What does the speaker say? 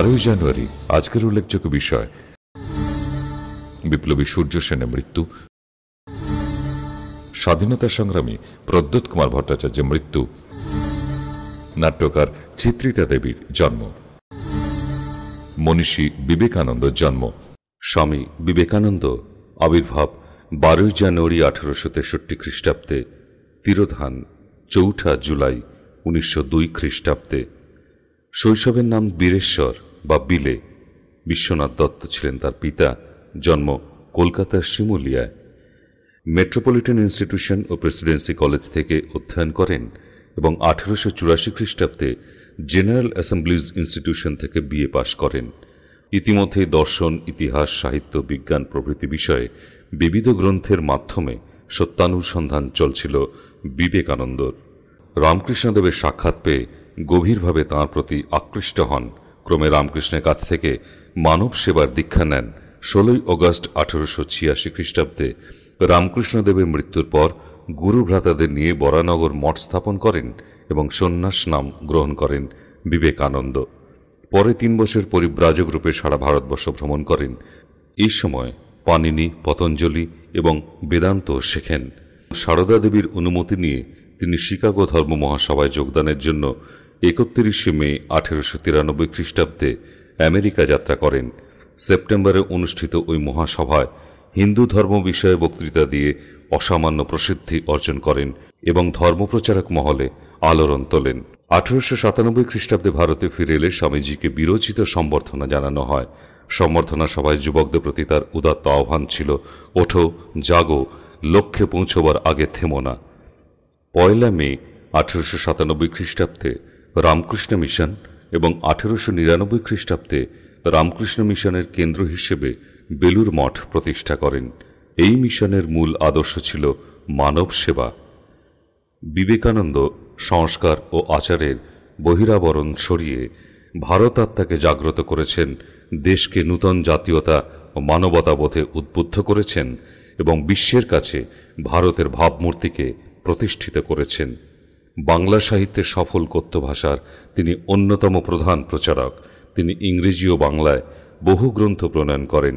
12ই জানুয়ারি আজকের উল্লেখযোগ্য বিষয় বিপ্লবী সূর্য সেনের মৃত্যু, স্বাধীনতা সংগ্রামী প্রদ্যোৎ কুমার ভট্টাচার্যের মৃত্যু, নাট্যকার চিত্রিতা দেবীর জন্ম, মনীষী বিবেকানন্দের জন্ম। স্বামী বিবেকানন্দ আবির্ভাব 12ই জানুয়ারি 1863 খ্রিস্টাব্দে, তিরোধান 4 জুলাই 1902 খ্রিস্টাব্দে। শৈশবের নাম বীরেশ্বর বা বিলে। বিশ্বনাথ দত্ত ছিলেন তার পিতা। জন্ম কলকাতার শিমুলিয়ায়। মেট্রোপলিটন ইনস্টিটিউশন ও প্রেসিডেন্সি কলেজ থেকে অধ্যয়ন করেন এবং 1884 খ্রিস্টাব্দে জেনারেল অ্যাসেম্বলিজ ইনস্টিটিউশন থেকে বিএ পাশ করেন। ইতিমধ্যেই দর্শন, ইতিহাস, সাহিত্য, বিজ্ঞান প্রভৃতি বিষয়ে বিবিধ গ্রন্থের মাধ্যমে সত্যানুসন্ধান চলছিল বিবেকানন্দর। রামকৃষ্ণদেবের সাক্ষাৎ পেয়ে গভীরভাবে তাঁর প্রতি আকৃষ্ট হন। ক্রমে রামকৃষ্ণের কাছ থেকে মানব সেবার দীক্ষা নেন। 16ই অগস্ট 1886 খ্রিস্টাব্দে রামকৃষ্ণদেবের মৃত্যুর পর গুরু ভ্রাতাদের নিয়ে বরানগর মঠ স্থাপন করেন এবং সন্ন্যাস নাম গ্রহণ করেন বিবেকানন্দ। পরে 3 বছর পরিব্রাজক রূপে সারা ভারতবর্ষ ভ্রমণ করেন। এই সময় পাণিনি, পতঞ্জলি এবং বেদান্ত শেখেন। সারদা দেবীর অনুমতি নিয়ে তিনি শিকাগো ধর্ম মহাসভায় যোগদানের জন্য 31শে মে 1893 খ্রিস্টাব্দে আমেরিকা যাত্রা করেন। সেপ্টেম্বরে অনুষ্ঠিত ওই মহাসভায় হিন্দু ধর্ম বিষয়ে বক্তৃতা দিয়ে অসামান্য প্রসিদ্ধি অর্জন করেন এবং ধর্মপ্রচারক মহলে আলোড়ন তোলেন। 1897 খ্রিস্টাব্দে ভারতে ফিরে এলে স্বামীজিকে বিরচিত সম্বর্ধনা জানানো হয়। সম্বর্ধনা সভায় যুবকদের প্রতি তার উদাত্ত আহ্বান ছিল, ওঠো, জাগো, লক্ষ্যে পৌঁছবার আগে থেমো না। 1 মে 1897 খ্রিস্টাব্দে রামকৃষ্ণ মিশন এবং 1899 খ্রিস্টাব্দে রামকৃষ্ণ মিশনের কেন্দ্র হিসেবে বেলুর মঠ প্রতিষ্ঠা করেন। এই মিশনের মূল আদর্শ ছিল মানব সেবা। বিবেকানন্দ সংস্কার ও আচারের বহিরাবরণ সরিয়ে ভারত আত্মাকে জাগ্রত করেছেন, দেশকে নূতন জাতীয়তা ও মানবতাবোধে উদ্বুদ্ধ করেছেন এবং বিশ্বের কাছে ভারতের ভাবমূর্তিকে প্রতিষ্ঠিত করেছেন। বাংলা সাহিত্যের সফল কথ্য ভাষার তিনি অন্যতম প্রধান প্রচারক। তিনি ইংরেজি ও বাংলায় বহু গ্রন্থ প্রণয়ন করেন।